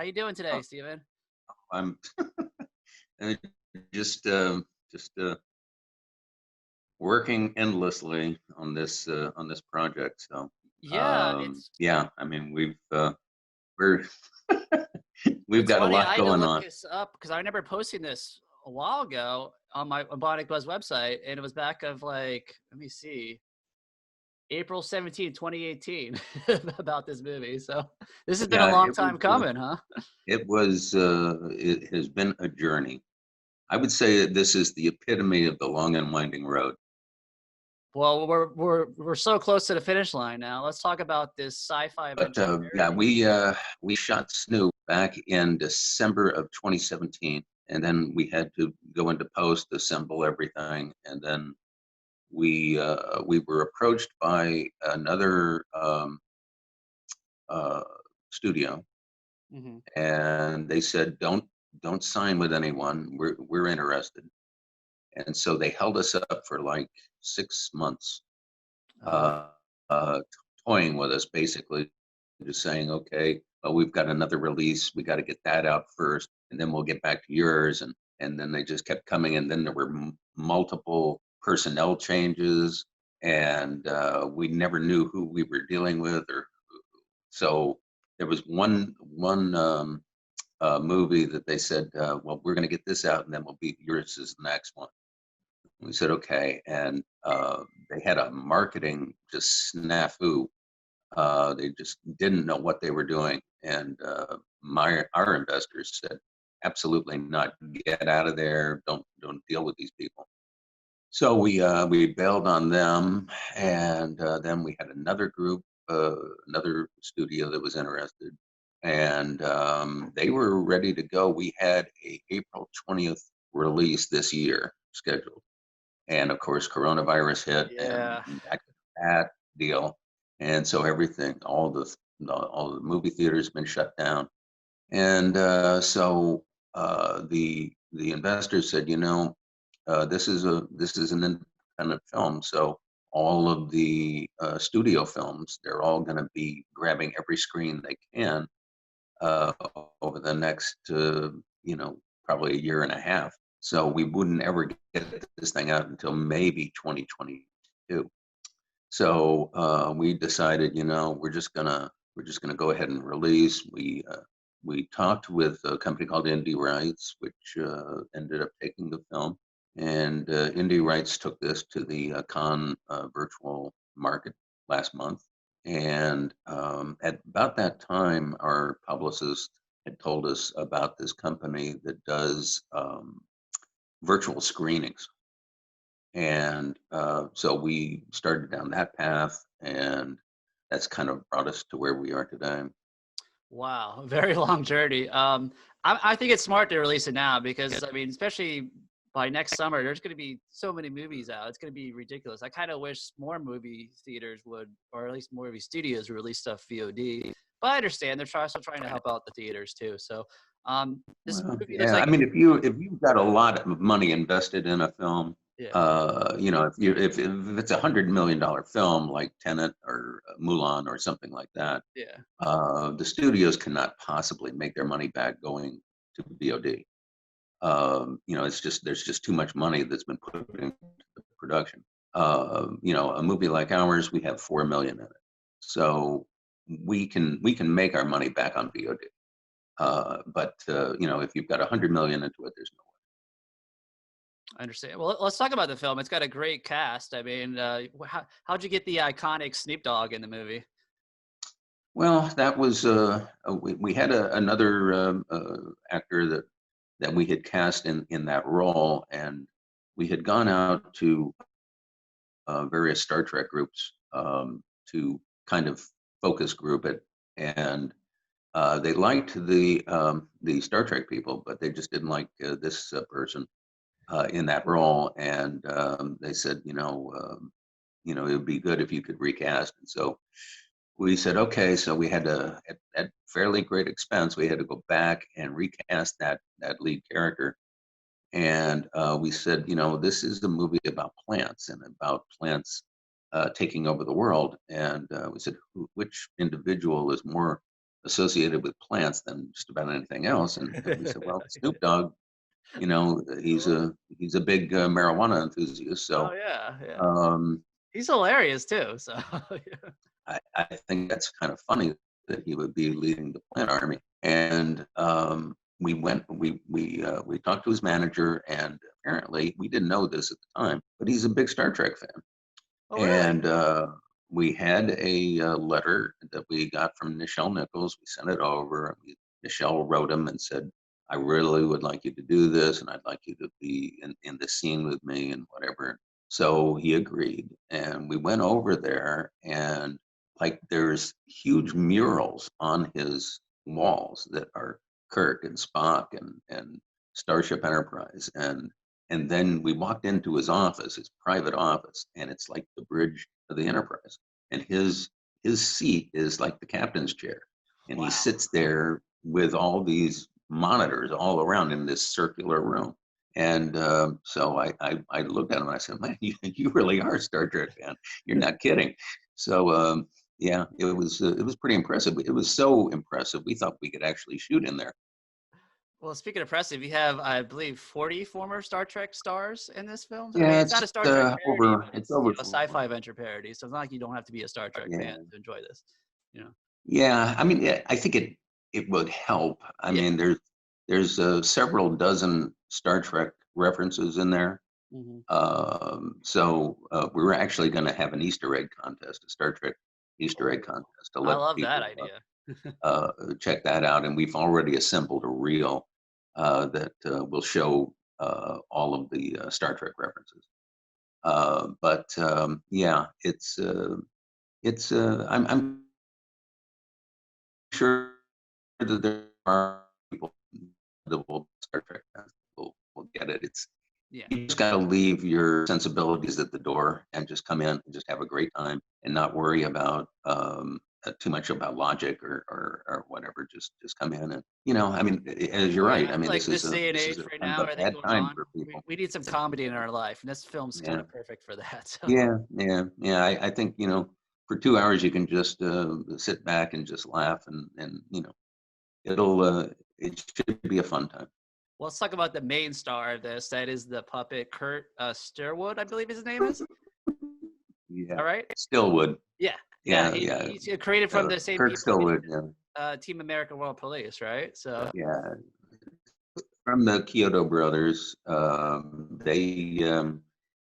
How you doing Uh, today, Steven? I'm uh, just working endlessly on this project. So Yeah, it's yeah, I mean we're we've it's got a funny. lot I had to going look on. this up because I remember posting this a while ago on my Bionic Buzz website, and it was back of like, let me see, April 17th, 2018, about this movie. So this has been a Yeah, long time coming, huh? it has been a journey. I would say that this is the epitome of the long and winding road. Well, we're so close to the finish line now. Let's talk about this sci-fi But adventure yeah, parody. we shot Snoop back in December of 2017, and then we had to go into post, assemble everything, and then we were approached by another uh, studio, Hmm. and they said, don't sign with anyone. We're interested." And so they held us up for like 6 months, Oh, uh, uh, toying with us, basically, just saying, "Okay, well, we've got another release. We got to get that out first, and then we'll get back to yours." And then they just kept coming, and then there were multiple personnel changes, and we never knew who we were dealing with, or so there was one movie that they said, "Well, we're going to get this out, and then we'll be yours is the next one." We said, "Okay," and they had a marketing just snafu. They just didn't know what they were doing, and my our investors said, "Absolutely not. Get out of there. Don't deal with these people." So we bailed on them, and then we had another group, another studio that was interested, and they were ready to go. We had a April 20th release this year scheduled, and of course, coronavirus hit, and yeah. back to that deal, and so everything, all the movie theaters been shut down, and the investors said, this is an independent film, so all of the studio films, they're all going to be grabbing every screen they can uh, over the next, probably a year and a half. So we wouldn't ever get this thing out until maybe 2022. So we decided, we're just gonna go ahead and release. We talked with a company called Indie Rights, which ended up taking the film, and Indie Rights took this to the Cannes virtual market last month. And at about that time, our publicist had told us about this company that does virtual screenings, and so we started down that path, and that's kind of brought us to where we are today. Wow, very long journey. I think it's smart to release it now because I mean, especially by next summer, there's going to be so many movies out. It's going to be ridiculous. I kind of wish more movie theaters would, or at least more movie studios would release stuff VOD. But I understand they're also trying to help out the theaters too. So this Well, movie looks yeah, I like, mean, if you've got a lot of money invested in a film, yeah, if it's $100 million film like Tenet or Mulan or something like that, yeah. the studios cannot possibly make their money back going to VOD. It's just there's just too much money that's been put into the production. A movie like ours, we have 4 million in it, so we can make our money back on VOD. But if you've got 100 million into it, there's no way. I understand. Well, let's talk about the film. It's got a great cast. I mean, how'd you get the iconic Snoop Dogg in the movie? Well, that was we had another actor that we had cast in that role, and we had gone out to various Star Trek groups to kind of focus group it, and they liked the Star Trek people, but they just didn't like this person in that role, and they said, it would be good if you could recast. And so we said, okay. So we had to, at fairly great expense, we had to go back and recast that lead character. And we said, this is a movie about plants and about plants taking over the world. And we said, which individual is more associated with plants than just about anything else. And we said, well, Snoop Dogg, you know, Cool. he's a big marijuana enthusiast. Oh So yeah, yeah. um, He's hilarious too. So yeah. I think that's kind of funny that he would be leading the plant army. And we went, we talked to his manager, and apparently we didn't know this at the time, but he's a big Star Trek fan. Oh really? And we had a letter that we got from Nichelle Nichols. We sent it over, and Nichelle wrote him and said, I really would like you to do this, and I'd like you to be in the scene with me and whatever. So he agreed, and we went over there, and like there's huge murals on his walls that are Kirk and Spock and Starship Enterprise. And then we walked into his office, his private office, and it's like the bridge of the Enterprise. And his seat is like the captain's chair. And he Wow. sits there with all these monitors all around in this circular room. And so I looked at him and I said, man, you really are a Star Trek fan. You're not kidding. So yeah, it was pretty impressive. It was so impressive. We thought we could actually shoot in there. Well, speaking of impressive, you have, I believe, 40 former Star Trek stars in this film. I mean, Yeah, it's not a Star Trek parody, but it's it's over a 4. sci-fi adventure parody. So it's not like you don't have to be a Star Trek fan Yeah. to enjoy this. You know? Yeah, I mean, I think it would help. I Yeah. mean, there's several dozen Star Trek references in there. Hmm. So we were actually going to have an Easter egg contest, a Star Trek Easter egg contest, to I let love that people idea. check that out. And we've already assembled a reel that will show all of the Star Trek references. But yeah, I'm sure that there are people that will Star Trek fans will get it. It's Yeah. you just got to leave your sensibilities at the door and just come in and just have a great time and not worry about too much about logic or whatever. Just come in and I mean, as you're Right. right. I I feel mean, like this day and this is age a right kind now, of a everything bad going time on, for people. we need some comedy in our life, and this film's kind Yeah, of perfect for that. So yeah. I think for 2 hours you can just sit back and just laugh and it'll it should be a fun time. well, let's talk about the main star of this. That is the puppet Kurt Sherwood, I believe his name is. Is Yeah, that right? Stillwood. Yeah. Yeah. Yeah, yeah. He's created from the same Kirk people who Stillwood. did Yeah, Team American World Police, right? So yeah. From the Kyoto brothers.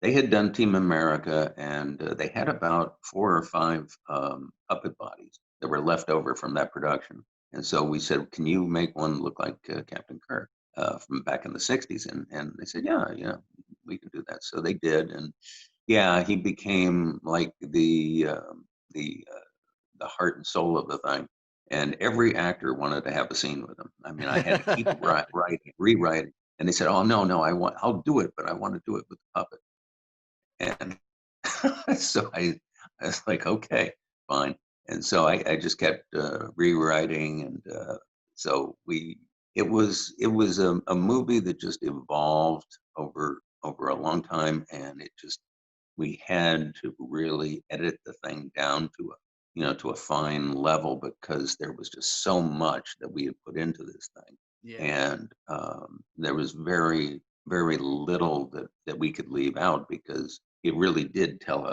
They had done Team America, and they had about 4 or 5 puppet bodies that were left over from that production. And so we said, "Can you make one look like Captain Kirk from back in the '60s?" And they said, "Yeah, yeah, we can do that." So they did, and yeah, he became like the the heart and soul of the thing. And every actor wanted to have a scene with him. I mean, I had to keep writing, rewriting, and they said, "Oh no, no, I'll do it, but I want to do it with the puppet." And so I was like, "Okay, fine." And so I just kept rewriting, and so it was a movie that just evolved over a long time, and it just we had to really edit the thing down to a fine level because there was just so much that we had put into this thing, yeah. and there was very very little that we could leave out because it really did tell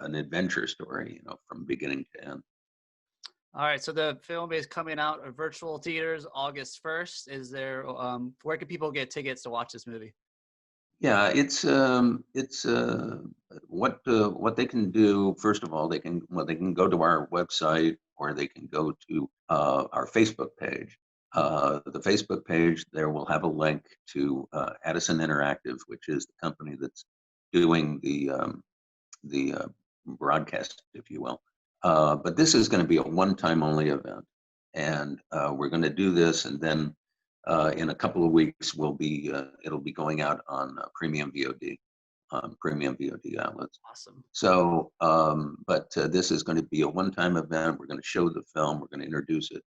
an adventure story, from beginning to end. All right. So the film is coming out of virtual theaters August 1st. Is there where can people get tickets to watch this movie? Yeah, it's what they can do. First of all, they can go to our website or they can go to our Facebook page. The Facebook page there will have a link to Addison Interactive, which is the company that's doing the broadcast, if you will. But this is going to be a one-time only event, and we're going to do this, and then in a couple of weeks it'll be going out on premium VOD outlets. Awesome. So, but this is going to be a one-time event. We're going to show the film. We're going to introduce it,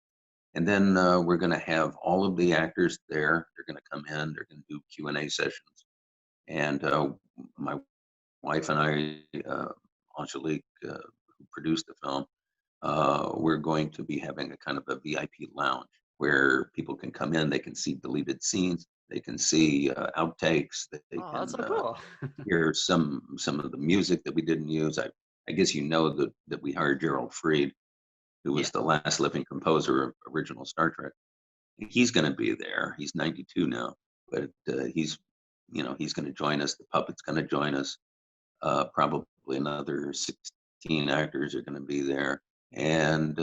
and then we're going to have all of the actors there. They're going to come in. They're going to do Q&A sessions, and my wife and I, Angelique, who produced the film, we're going to be having a kind of a VIP lounge where people can come in, they can see deleted scenes, they can see outtakes, they Oh, that's can so cool. hear some of the music that we didn't use. I guess you know that we hired Gerald Fried, who Yeah. was the last living composer of original Star Trek. He's going to be there. He's 92 now, but he's, he's going to join us. The puppet's going to join us. Probably another 16 actors are going to be there, and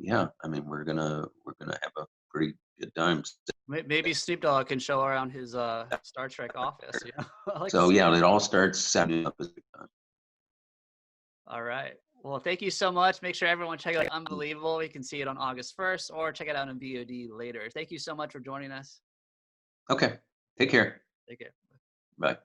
yeah, I mean we're gonna have a pretty good time. Maybe Snoop Dogg can show around his Star Trek office. You know, I like to So see yeah, that. it all starts Saturday up as time. All right. Well, thank you so much. Make sure everyone check out Unbelievable. You can see it on August 1st or check it out on VOD later. Thank you so much for joining us. Okay, take care. Take care. Bye.